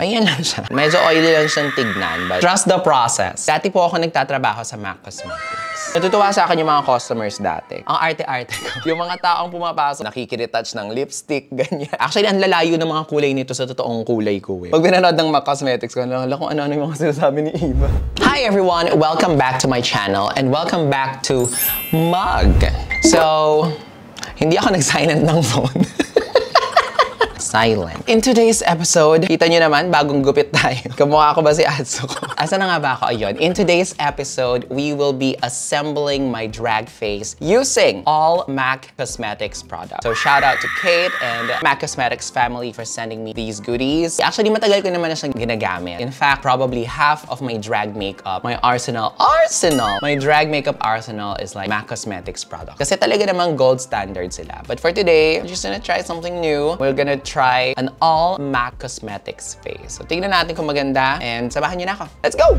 Ayan lang siya. Medyo oily lang siyang tignan, but trust the process. Dati po ako nagtatrabaho sa MAC Cosmetics. Natutuwa sa akin yung mga customers dati. Ang arte-arte ko. Yung mga taong pumapasok, nakikiretouch ng lipstick, ganyan. Actually, ang lalayo ng mga kulay nito sa totoong kulay ko eh. Pag pinanood ng MAC Cosmetics ko, alam kung ano-ano yung mga sinasabi ni Eva. Hi everyone! Welcome back to my channel and welcome back to Mug. So, hindi ako nag-silent ng phone. Silent. In today's episode, kita nyo naman, bagong gupit tayo. Kamukha ko ba si Atsuko? Asa na nga ba ako? Ayun. In today's episode, we will be assembling my drag face using all MAC Cosmetics products. So shout out to Kate and MAC Cosmetics family for sending me these goodies. Actually, matagal ko naman na siyang ginagamit. In fact, probably half of my drag makeup, my arsenal, my drag makeup arsenal is like MAC Cosmetics products. Kasi talaga namang gold standard sila. But for today, I'm just gonna try something new. We're gonna try an all MAC Cosmetics face. So, tingnan natin kung maganda and samahan niyo na ako. Let's go!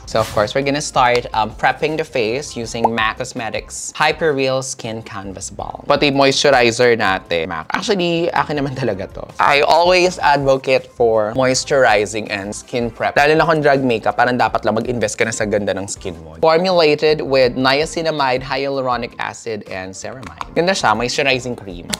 So, of course, we're gonna start prepping the face using MAC Cosmetics Hyper Real Skin Canvas Balm. Pati moisturizer natin, MAC. Actually, akin naman talaga to. I always advocate for moisturizing and skin prep. Lalo na kung drag makeup, parang dapat lang mag-invest ka na sa ganda ng skin mo. Formulated with niacinamide, hyaluronic acid, and ceramide. Ganda siya, moisturizing cream.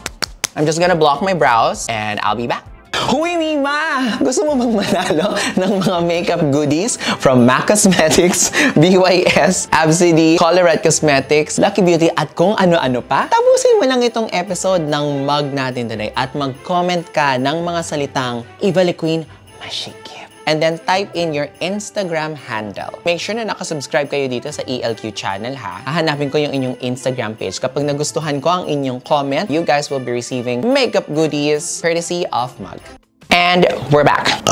I'm just gonna block my brows and I'll be back. Huy, Mima! Gusto mo bang manalo ng mga makeup goodies from MAC Cosmetics, BYS, Absidy, Colorette Cosmetics, Lucky Beauty, at kung ano-ano pa? Tapusin mo lang itong episode ng mug natin today at mag-comment ka ng mga salitang Eva Liqueen Masikip. And then type in your Instagram handle. Make sure na nakasubscribe kayo dito sa ELQ channel ha. Hahanapin ko yung inyong Instagram page. Kapag nagustuhan ko ang inyong comment, you guys will be receiving makeup goodies courtesy of Mug. And we're back.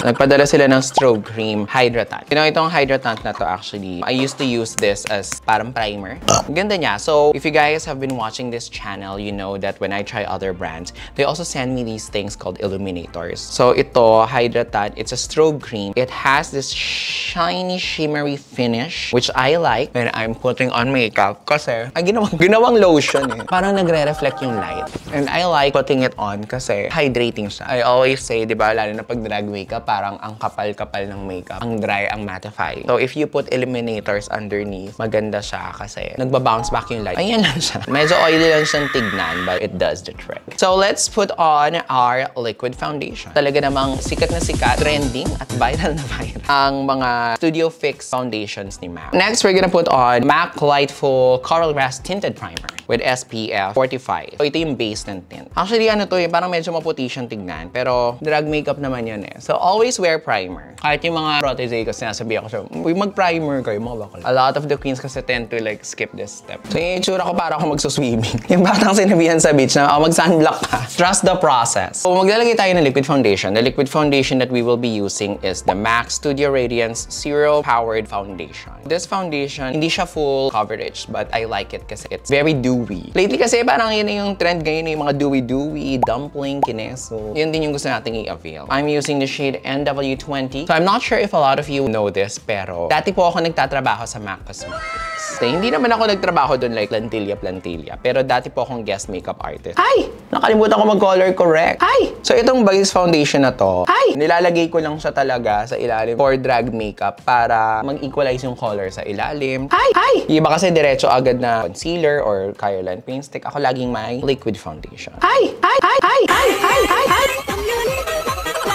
Nagpadala sila ng strobe cream hydratant. You know, itong hydratant na to actually, I used to use this as parang primer. Ganda niya. So, if you guys have been watching this channel, you know that when I try other brands, they also send me these things called illuminators. So, ito, hydratant, it's a strobe cream. It has this shiny, shimmery finish, which I like when I'm putting on makeup. Kasi, ginawang lotion eh. Parang nagre-reflect yung light. And I like putting it on kasi hydrating siya. I always say, di ba, lalo na pag drag makeup, parang ang kapal-kapal ng makeup. Ang dry, ang mattifying. So, if you put illuminators underneath, maganda siya kasi nagbabounce back yung light. Ayan lang siya. Medyo oily lang siyang tignan, but it does the trick. So, let's put on our liquid foundation. Talaga namang sikat na sikat, trending, at viral na viral ang mga Studio Fix foundations ni MAC. Next, we're gonna put on MAC Lightful Coral Grass Tinted Primer with SPF 45. So, ito yung base ng tint. Actually, ano to eh, parang medyo maputi siyang tignan, pero drag makeup naman yun eh. So, always wear primer. Kahit yung mga protege ko, sinasabi ako siya, mag-primer kayo, mga bakal. A lot of the queens kasi tend to like skip this step. So, yung itsura ko para ako magsuswimming. Yung batang sinabihan sa beach na, mag-sunblock ka. Trust the process. So, maglalagay tayo ng liquid foundation. The liquid foundation that we will be using is the MAC Studio Radiance Zero Powered Foundation. This foundation, hindi siya full coverage, but I like it kasi it's very dewy. Lately kasi parang yun yung trend ngayon, yung mga dewy, dumpling, kineso. Yun din yung gusto nating i-avail. I'm using the shade NW20. So I'm not sure if a lot of you know this, pero dati po ako nagtatrabaho sa MAC Cosmetics. So, hindi naman ako nagtrabaho doon like plantilla. Pero dati po akong guest makeup artist. Ay! Nakalimutan ko mag-color correct. Ay! So itong base foundation na to, nilalagay ko lang siya talaga sa ilalim for drag makeup para mag-equalize yung color sa ilalim. Iba kasi diretso agad na concealer or Keratin paint stick. Ako laging may liquid foundation.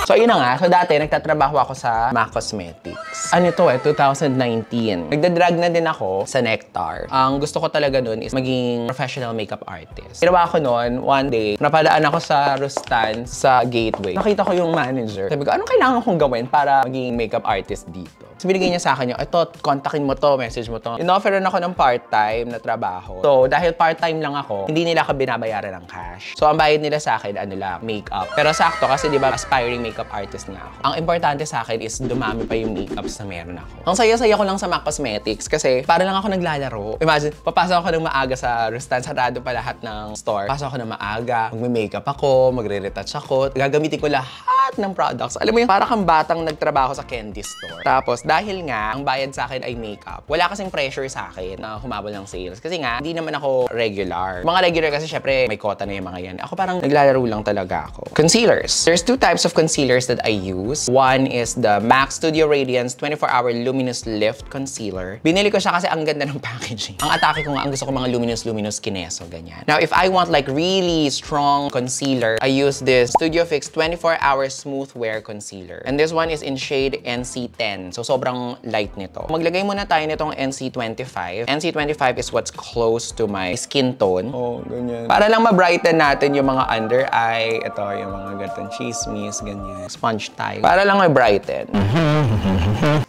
So, yun na nga. So, dati, nagtatrabaho ako sa MAC Cosmetics. Ano to 2019. Nagdadrag na din ako sa Nectar. Ang gusto ko talaga nun is maging professional makeup artist. Ginawa ko nun, one day, napadaan ako sa Rustan sa Gateway. Nakita ko yung manager. Sabi ko, anong kailangan kong gawin para maging makeup artist dito? So, binigay niya sa akin yung, ito, kontakin mo to, message mo to. In-offeran ako ng part-time na trabaho. So, dahil part-time lang ako, hindi nila ako binabayaran ng cash. So, ang bayad nila sa akin, ano lang, makeup. Pero sakto kasi, di ba, aspiring makeup artist nga ako. Ang importante sa akin is dumami pa yung makeups na meron ako. Ang saya-saya ko lang sa MAC Cosmetics kasi para lang ako naglalaro. Imagine, papasok ako ng maaga sa Rustan, sarado pa lahat ng store. Pasok ako ng maaga, magme-makeup ako, magre-retouch ako, gagamitin ko lahat ng products. Alam mo yun, para kang batang nagtrabaho sa candy store. Tapos, Dahil nga, ang bayad sa akin ay makeup. Wala kasing pressure sa akin na humabol ng sales. Kasi nga, hindi naman ako regular. Mga regular kasi syempre, may quota na yung mga yan. Ako parang naglalaro lang talaga ako. Concealers. There's two types of concealers that I use. One is the MAC Studio Radiance 24-Hour Luminous Lift Concealer. Binili ko siya kasi ang ganda ng packaging. Ang atake ko nga, ang gusto ko mga luminous kineso, ganyan. Now, if I want like really strong concealer, I use this Studio Fix 24-Hour Smooth Wear Concealer. And this one is in shade NC10. So, sobrang light nito. Maglagay muna tayo nitong NC25. NC25 is what's close to my skin tone. Oh, ganyan. Para lang ma-brighten natin yung mga under eye. Ito, yung mga gatong chismis, ganyan. Sponge tayo. Para lang ma-brighten.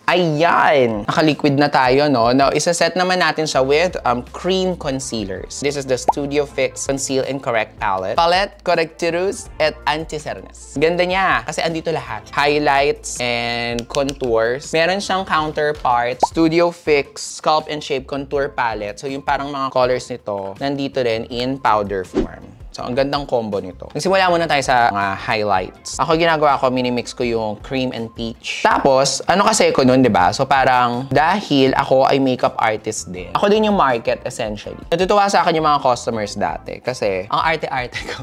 Ayan! Naka-liquid na tayo, no? Now, isa-set naman natin siya with cream concealers. This is the Studio Fix Conceal and Correct Palette. Palette Correctorus et Anti-Cernes. Ganda niya, kasi andito lahat. Highlights and contours. Meron siyang counterpart, Studio Fix Sculpt and Shape Contour Palette. So, yung parang mga colors nito, nandito rin in powder form. So, ang gandang combo nito. Nagsimula muna tayo sa mga highlights. Ako ginagawa ko, minimix ko yung cream and peach. Tapos, ano kasi ko nun, di ba? So, parang dahil ako ay makeup artist din. Ako din yung market, essentially. Natutuwa sa akin yung mga customers dati. Kasi, ang arte-arte ko.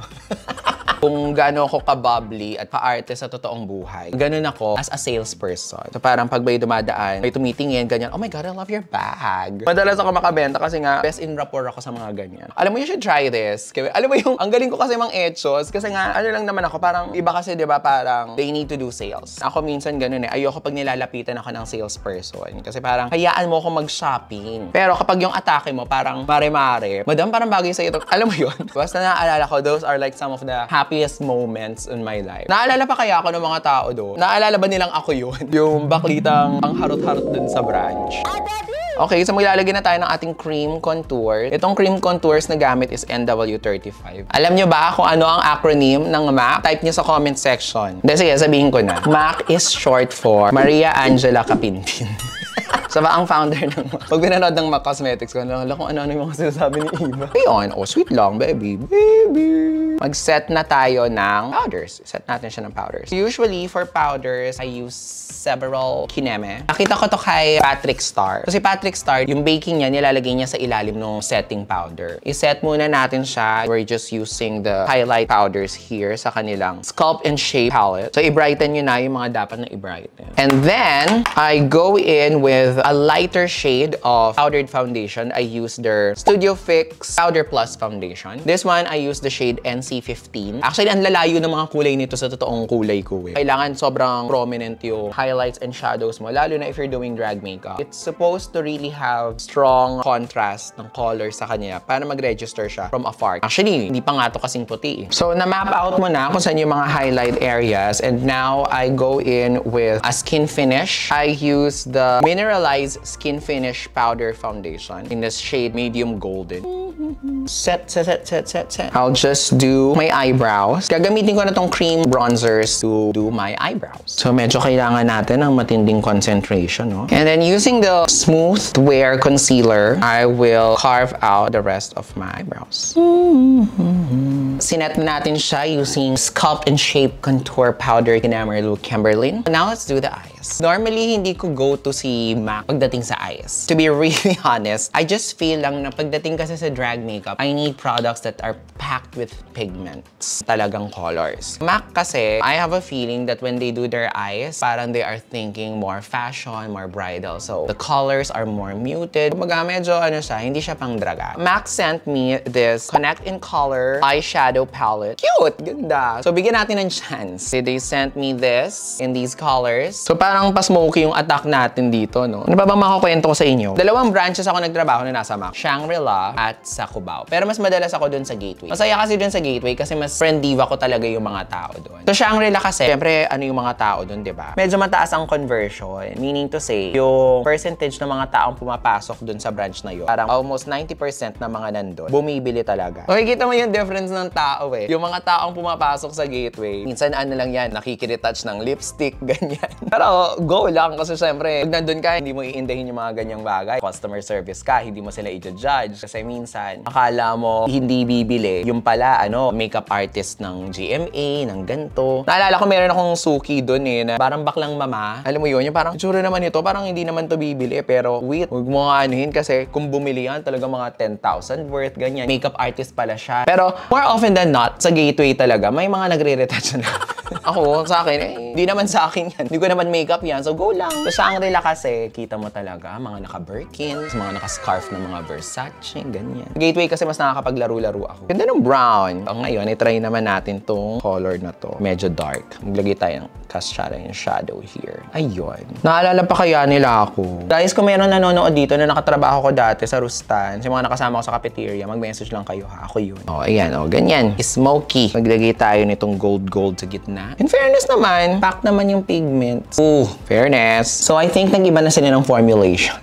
Kung gaano ako ka-bubbly at ka-arte sa totoong buhay. Ganun ako as a salesperson. So parang pag may dumadaan, may tumitingin, ganyan, oh my God, I love your bag. Madalas ako makabenta kasi nga, best in rapport ako sa mga ganyan. Alam mo, you should try this. Alam mo yung, ang galing ko kasi mga etchos. Kasi nga, ano lang naman ako, parang iba kasi, di ba, parang they need to do sales. Ako minsan ganun eh. Ayoko pag nilalapitan ako ng salesperson. Kasi parang, hayaan mo ako mag-shopping. Pero kapag yung atake mo, parang mare-mare. Madam, parang bagay sa'yo ito. Alam mo yun? Basta naaalala ko, those are like some of the happiest moments in my life. Naalala pa kaya ako ng mga tao doon? Naalala ba nilang ako yun? Yung baklitang ang harot-harot dun sa branch. Okay, so maglalagay na tayo ng ating cream contour. Itong cream contours na gamit is NW35. Alam nyo ba kung ano ang acronym ng MAC? Type nyo sa comment section. Hindi, sige, sabihin ko na. MAC is short for Maria Angela Capintin. So ba ang founder ng MAC? Pag pinanood ng MAC Cosmetics ko, alam kung ano-ano yung mga sinasabi ni Eva. Ayun, oh, sweet lang, baby. Baby. Mag-set na tayo ng powders. Set natin siya ng powders. Usually, for powders, I use several kineme. Nakita ko to kay Patrick Star. So si Patrick Star, yung baking niya, nilalagay niya sa ilalim ng setting powder. I-set muna natin siya. We're just using the highlight powders here sa kanilang Sculpt and Shape palette. So i-brighten nyo na yung mga dapat na i-brighten. And then, I go in with a lighter shade of powdered foundation. I use their Studio Fix Powder Plus Foundation. This one, I use the shade NC15. Actually, ang lalayo ng mga kulay nito sa totoong kulay ko eh. Kailangan sobrang prominent yung highlights and shadows mo, lalo na if you're doing drag makeup. It's supposed to really have strong contrast ng color sa kanya para mag-register siya from afar. Actually, hindi pa nga to kasing puti eh. So, na-map out mo na kung saan yung mga highlight areas, and now I go in with a skin finish. I use the Mineralized Skin Finish Powder Foundation in this shade Medium Golden. Set. I'll just do my eyebrows. Gagamitin ko na tong cream bronzers to do my eyebrows. So, medyo kailangan natin ng matinding concentration, no? And then, using the Smooth Wear Concealer, I will carve out the rest of my eyebrows. Sinet na natin siya using Sculpt and Shape Contour Powder Enameled Kimberlyn. Now, let's do the eyes. Normally, hindi ko go to si MAC pagdating sa eyes. To be really honest, I just feel lang na pagdating kasi sa drag makeup, I need products that are packed with pigments. Talagang colors. MAC kasi, I have a feeling that when they do their eyes, parang they are thinking more fashion, more bridal. So, the colors are more muted. Kumbaga, medyo ano siya, hindi siya pang draga. MAC sent me this Connect in Color eyeshadow palette. Cute! Ganda! So, bigyan natin ng chance. They sent me this in these colors. So, parang pa-smoky yung attack natin dito, no? Ano ba bang makakwento ko sa inyo? Dalawang branches ako nagtrabaho na nasa MAC. Shangri-La at sa Cubao. Pero mas madalas ako dun sa Gateway. Masaya kasi dun sa Gateway kasi mas friend-diva ko talaga yung mga tao dun. So, Shangri-La kasi, syempre, ano yung mga tao dun, di ba? Medyo mataas ang conversion. Meaning to say, yung percentage ng mga taong pumapasok dun sa branch na yun, parang almost 90% na mga nandun, bumibili talaga. Okay, kita mo yung difference ng tao eh. Yung mga taong pumapasok sa gateway, minsan ano lang yan, nakikiretouch ng lipstick, ganyan. Pero go lang kasi syempre, pag nandun ka, hindi mo iindahin yung mga ganyang bagay. Customer service ka, hindi mo sila i-judge. Kasi minsan, akala mo hindi bibili. Yung pala, makeup artist ng GMA, ng ganto. Naalala ko meron akong suki dun eh, na parang baklang mama. Alam mo yun, yung parang, tsura naman ito, parang hindi naman to bibili. Pero wait, huwag mo nga anuhin kasi kung bumili yan, talaga mga 10,000 worth, ganyan. Makeup artist pala siya. Pero more often than not, sa gateway talaga, may mga nagre-retouch na. Ako, sa akin, hindi naman sa akin yan. Hindi ko naman makeup yan. So, go lang. Sa Shangri-La kasi, kita mo talaga, mga naka-Birkins, mga naka-scarf na mga Versace, ganyan. Gateway kasi mas nakakapaglaro-laro ako. Ganda ng brown. Ngayon, itry naman natin tong color na to. Medyo dark. Maglagay tayo ng castiara yung shadow here. Ayun. Naalala pa kaya nila ako. Guys, kung meron nanonood dito na nakatrabaho ko dati sa Rustan, sa mga nakasama ko sa cafeteria, mag-message lang kayo ha. Ako yun. Ayan, ganyan. Smoky. Maglagay tayo nitong gold sa gitna. In fairness naman, pack naman yung pigments. Fairness. So, I think nag-iba na sila ng formulation.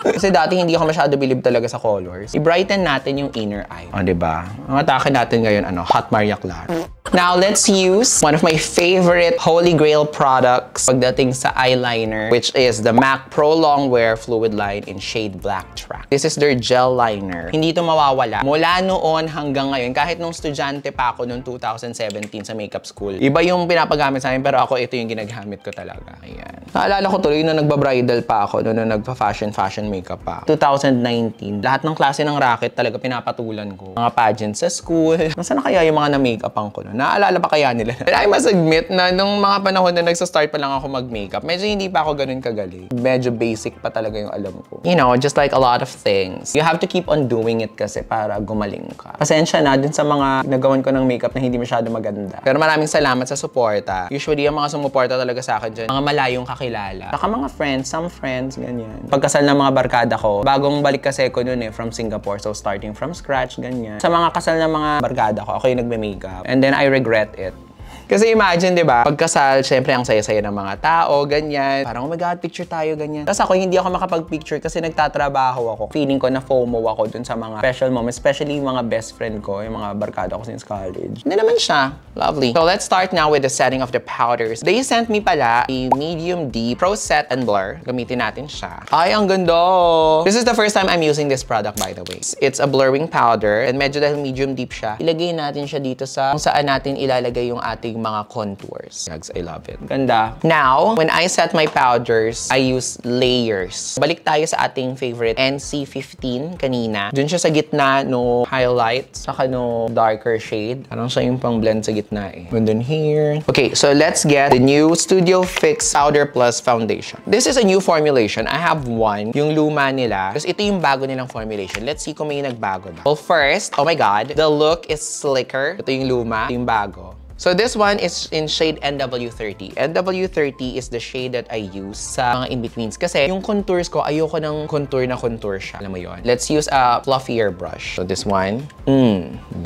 Kasi dati hindi ako masyado believe talaga sa colors. I-brighten natin yung inner eye. Diba? Ang atake natin ngayon, Hot Maria Clara. Now, let's use one of my favorite Holy Grail products pagdating sa eyeliner, which is the MAC Pro Longwear Fluid Line in shade Black Track. This is their gel liner. Hindi ito mawawala. Mula noon hanggang ngayon, kahit nung estudyante pa ako noong 2017 sa makeup school, iba yung pinapagamit sa akin, pero ako ito yung ginagamit ko talaga. Ayan. Naalala ko tuloy nung nagba-bridal pa ako, nung nagpa-fashion makeup pa. 2019, lahat ng klase ng racket talaga pinapatulan ko. Mga pageants sa school. Nasaan na kaya yung mga na-makeupan ko noon? Naalala pa kaya nila? I must admit na nung mga panahon na nagsa-start pa lang ako mag-makeup, medyo hindi pa ako ganun kagaling. Medyo basic pa talaga yung alam ko. You know, just like a lot of things, you have to keep on doing it kasi para gumaling ka. Pasensya na dun sa mga nagawan ko ng makeup na hindi masyado maganda. Pero maraming salamat sa suporta. Usually, ang mga sumuporta talaga sa akin dyan, mga malayong kakilala. Saka mga friends, some friends, ganyan. Pagkasal ng mga barkada ko, bagong balik kasi ko nun from Singapore. So, starting from scratch, ganyan. Sa mga kasal ng mga barkada ko, ako yung nagme-makeup. And then, I regret it. Kasi imagine, di ba? Pagkasal, syempre ang saya-saya ng mga tao, ganyan. Parang, oh my God, picture tayo, ganyan. Tapos ako, hindi ako makapag-picture kasi nagtatrabaho ako. Feeling ko na FOMO ako dun sa mga special moments, especially yung mga best friend ko, yung mga barkada ko since college. Hindi naman siya. Lovely. So, let's start now with the setting of the powders. They sent me pala a medium deep pro set and blur. Gamitin natin siya. Ay, ang ganda! This is the first time I'm using this product, by the way. It's a blurring powder and medyo dahil medium deep siya, ilagay natin siya dito sa kung saan natin ilalagay yung ating mga contours. I love it. Ganda. Now, when I set my powders, I use layers. Balik tayo sa ating favorite NC15 kanina. Dun siya sa gitna no highlights, saka no darker shade. Parang siya yung pang blend sa gitna eh. And then here. Okay, so let's get the new Studio Fix Powder Plus Foundation. This is a new formulation. I have one. Yung luma nila. Tapos ito yung bago nilang formulation. Let's see kung may nagbago ba. Well, first, oh my God, the look is slicker. Ito yung luma. Ito yung bago. So this one is in shade NW30. NW30 is the shade that I use sa mga in-betweens. Kasi yung contours ko, ayoko ng contour na contour siya. Alam mo yun? Let's use a fluffier brush. So this one.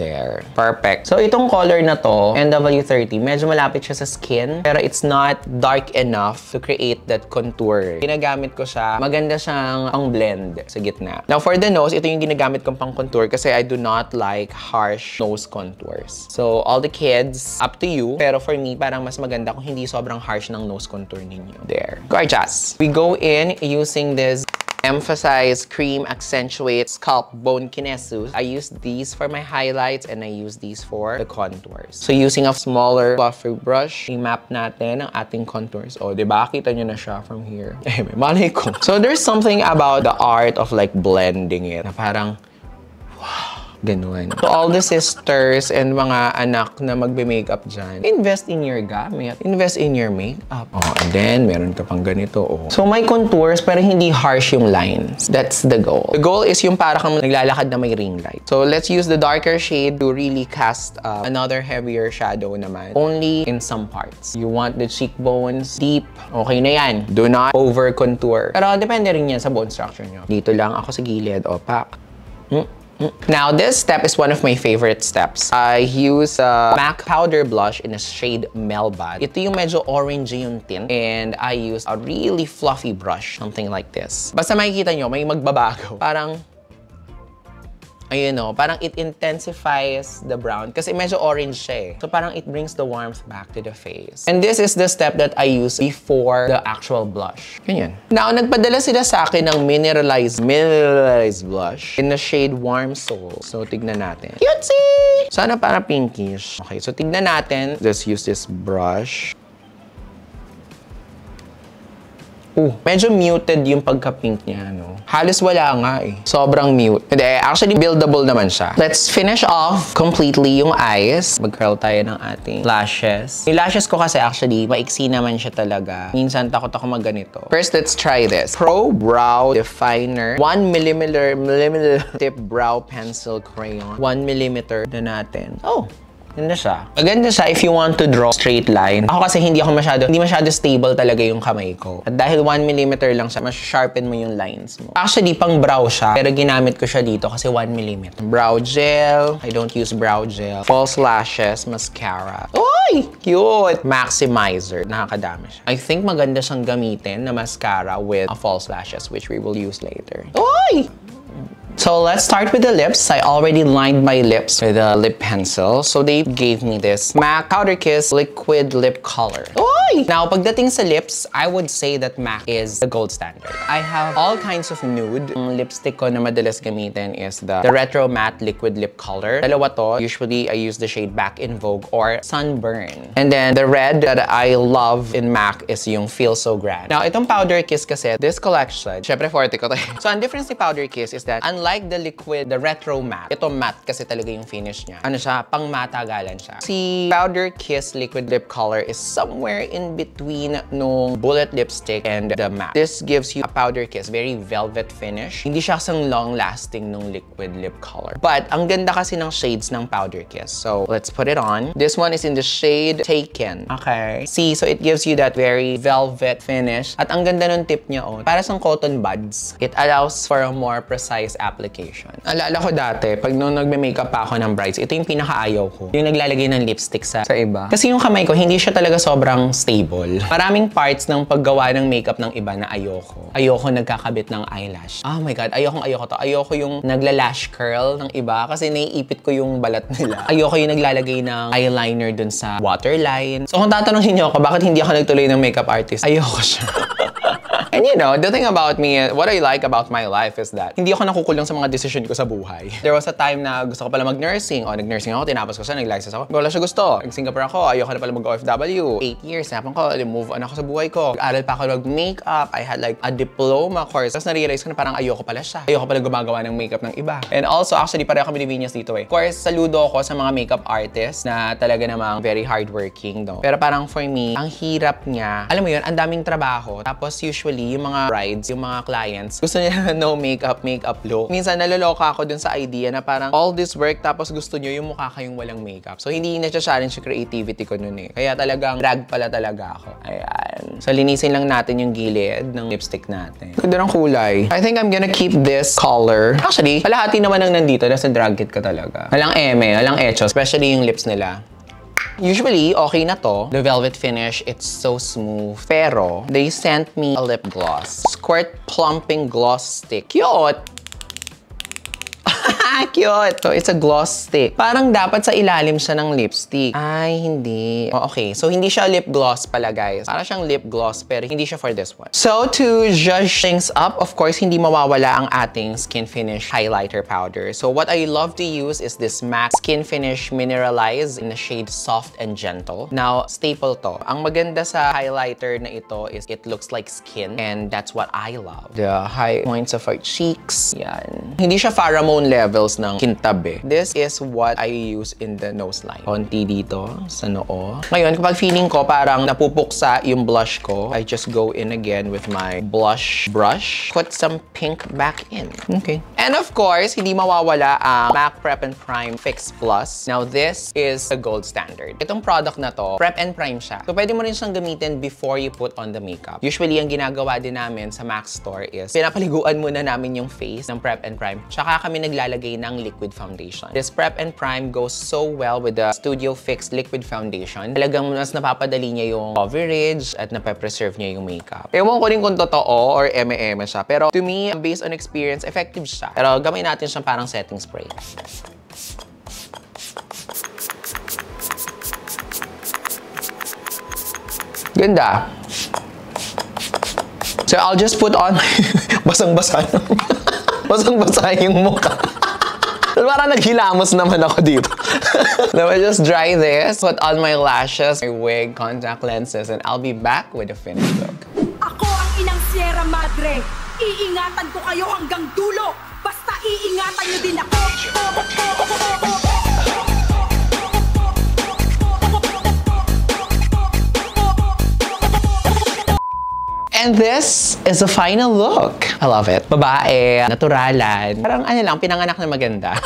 There. Perfect. So itong color na to, NW30, medyo malapit siya sa skin. Pero it's not dark enough to create that contour. Ginagamit ko siya. Maganda siyang pang-blend sa gitna. Now for the nose, ito yung ginagamit kong pang-contour kasi I do not like harsh nose contours. So all the kids, up to you. Pero for me, parang mas maganda kung hindi sobrang harsh ng nose contour ninyo. There. Gorgeous. We go in using this Emphasize Cream Accentuate Scalp Bone Kinesis. I use these for my highlights and I use these for the contours. So using a smaller fluffy brush, i-map natin ang ating contours. O, diba? Kita nyo na siya from here. Eh, may malay ko. So there's something about the art of like blending it na parang, wow. Ganun. So all the sisters and mga anak na magbe-makeup dyan, invest in your gamit. Invest in your makeup. Oh, and then, meron ka pang ganito. Oh. So may contours pero hindi harsh yung lines. That's the goal. The goal is yung para kang naglalakad na may ring light. So let's use the darker shade to really cast another heavier shadow naman. Only in some parts. You want the cheekbones deep. Okay na yan. Do not over contour. Pero depende rin yan sa bone structure nyo. Dito lang ako sa gilid. Opaque. Now, this step is one of my favorite steps. I use MAC Powder Blush in a shade Melba. Ito yung medyo orange yung tint. And I use a really fluffy brush. Something like this. Basta makikita nyo, may magbabago. Parang Ayun o, parang it intensifies the brown kasi medyo orange siya eh. So parang it brings the warmth back to the face. And this is the step that I use before the actual blush. Ganyan. Now, nagpadala sila sa akin ng mineralized blush in the shade Warm Soul. So, tignan natin. Cutesy! Sana para pinkish. Okay, so tignan natin. Let's use this brush. Medyo muted yung pagka-pink niya, no? Halos wala nga eh. Sobrang mute. Hindi, actually buildable naman siya. Let's finish off completely yung eyes. Mag-curl tayo ng ating lashes. Yung lashes ko kasi actually, maiksi naman siya talaga. Minsan takot ako mag-ganito. First, let's try this. Pro Brow Definer. 1mm tip brow pencil crayon. 1mm na natin. Oh! Ganda siya. Maganda siya if you want to draw straight line. Ako kasi hindi masyado stable talaga yung kamay ko. At dahil 1mm lang siya, mas sharpen mo yung lines mo. Actually, pang brow siya. Pero ginamit ko siya dito kasi 1mm. Brow gel. I don't use brow gel. False lashes, mascara. Uy! Cute! Maximizer. Nakakadami siya. I think maganda siyang gamitin na mascara with false lashes, which we will use later. Uy! So let's start with the lips. I already lined my lips with a lip pencil. So they gave me this MAC Powder Kiss Liquid Lip Color. Oy! Now, pagdating sa lips, I would say that MAC is the gold standard. I have all kinds of nude. Ang lipstick ko na madalas gamitin is the Retro Matte Liquid Lip Color. Dalawa to. Usually, I use the shade Back in Vogue or Sunburn. And then the red that I love in MAC is yung Feel So Grand. Now, itong Powder Kiss kasi, this collection, syempre forte ko to. So, ang difference ni Powder Kiss is that unlike the liquid, the retro matte, ito matte kasi talaga yung finish niya. Ano siya? Pang matagalan siya. Si Powder Kiss Liquid Lip Color is somewhere in between nung bullet lipstick and the matte. This gives you a powder kiss, very velvet finish. Hindi siya kasang long-lasting nung liquid lip color. But, ang ganda kasi ng shades ng Powder Kiss. So, let's put it on. This one is in the shade Taken. Okay. See, so it gives you that very velvet finish. At ang ganda ng tip niya, oh. Para sang cotton buds. It allows for a more precise application. Alala ko dati, pag nung nagme-makeup pa ako ng brides, ito yung pinakaayaw ko. Yung naglalagay ng lipstick sa iba. Kasi yung kamay ko, hindi siya talaga sobrang stable. Maraming parts ng paggawa ng makeup ng iba na ayoko. Ayoko nagkakabit ng eyelash. Oh my God, ayoko to. Ayoko yung nagla-lash curl ng iba kasi naiipit ko yung balat nila. Ayoko yung naglalagay ng eyeliner dun sa waterline. So kung tatanungin niyo ako, bakit hindi ako nagtuloy ng makeup artist? Ayoko siya. And you know, the thing about me, what I like about my life is that hindi ako nakukulong sa mga decision ko sa buhay. There was a time na gusto ko pala mag-nursing. O, nag-nursing ako, tinapos ko siya, nag-license ako. Wala siya gusto. Nag-Singapore ako, ayoko na pala mag-OFW. 8 years, napan ko, move on ako sa buhay ko. Aral pa ako mag-makeup. I had like a diploma course. Tapos na-realize ko na parang ayoko pala siya. Ayoko pala gumagawa ng makeup ng iba. And also, actually, pareho kami ni Venus dito eh. Of course, saludo ako sa mga makeup artists na talaga namang very hardworking, no? Pero parang for me, ang hirap niya. Alam mo yun, ang daming trabaho. Tapos usually, yung mga brides, yung mga clients, gusto nila no makeup look. Minsan naloloka ako dun sa idea na parang all this work tapos gusto nyo yung mukha kayong walang makeup. So hindi na-challenge yung creativity ko nun eh. Kaya talagang drag pala talaga ako. Ayan. So linisin lang natin yung gilid ng lipstick natin. Ganda ng kulay. I think I'm gonna keep this color. Actually, kalahati naman ang nandito. Nasa drag kit ka talaga. Walang eme, walang echo. Especially yung lips nila. Usually, okay na to. The velvet finish, it's so smooth. Pero, they sent me a lip gloss. Squirt Plumping Gloss Stick. Cute! Cute! So, it's a gloss stick. Parang dapat sa ilalim siya ng lipstick. Ay, hindi. Oh, okay. So, hindi siya lip gloss pala, guys. Para siyang lip gloss, pero hindi siya for this one. So, to judge things up, of course, hindi mawawala ang ating Skin Finish highlighter powder. So, what I love to use is this MAC Skin Finish Mineralize in the shade Soft and Gentle. Now, staple to. Ang maganda sa highlighter na ito is it looks like skin, and that's what I love. The high points of our cheeks. Yan. Hindi siya pheromone levels ng kintab eh. This is what I use in the nose line. Konti dito sa noo. Ngayon, kapag feeling ko parang napupuksa yung blush ko, I just go in again with my blush brush. Put some pink back in. Okay. And of course, hindi mawawala ang MAC Prep and Prime Fix Plus. Now, this is the gold standard. Itong product na to, prep and prime siya. So, pwede mo rin siyang gamitin before you put on the makeup. Usually, ang ginagawa din namin sa MAC store is pinapaliguan muna namin yung face ng prep and prime. Tsaka kami naglalagay ng ng liquid foundation. This Prep and Prime goes so well with the Studio Fix liquid foundation. Talagang mas napapadali niya yung coverage at nape-preserve niya yung makeup. Ewan ko rin kung totoo or eme-eme siya. Pero to me, based on experience, effective siya. Pero gamay natin siyang parang setting spray. Ganda. So I'll just put on basang-basa. Basang-basa yung mukha. Parang naghilamos naman ako dito. Let me just dry this, put on my lashes, my wig, contact lenses, and I'll be back with the finished look. Ako ang inang Sierra Madre. Iingatan ko kayo hanggang dulo. Basta iingatan nyo din ako. And this is the final look. I love it. Babae, naturalan. Parang ano lang, pinanganak na maganda.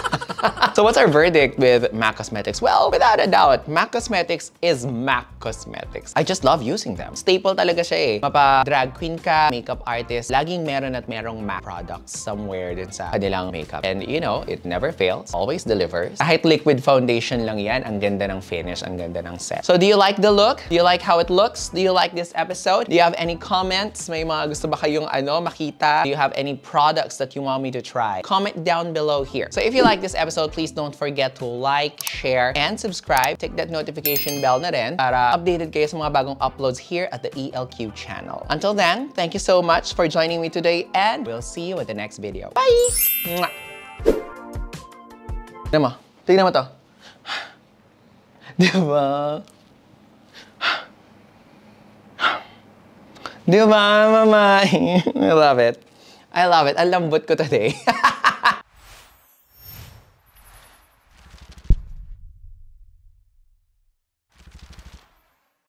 So what's our verdict with MAC Cosmetics? Well, without a doubt, MAC Cosmetics is MAC Cosmetics. I just love using them. Staple talaga siya eh. Mapa drag queen ka, makeup artist, laging meron at merong MAC products somewhere din sa kanilang makeup. And you know, it never fails, always delivers. Kahit liquid foundation lang yan, ang ganda ng finish, ang ganda ng set. So do you like the look? Do you like how it looks? Do you like this episode? Do you have any comments? May mga gusto ba kayong makita? Do you have any products that you want me to try? Comment down below here. So if you like this episode, please don't forget to like, share, and subscribe. Tick that notification bell na rin para updated kayo sa mga bagong uploads here at the ELQ channel. Until then, thank you so much for joining me today, and we'll see you at the next video. Bye! Mwah! Tignan mo. Tignan mo to. Di ba? Di ba, mama? I love it. I love it. Ang lambot ko today.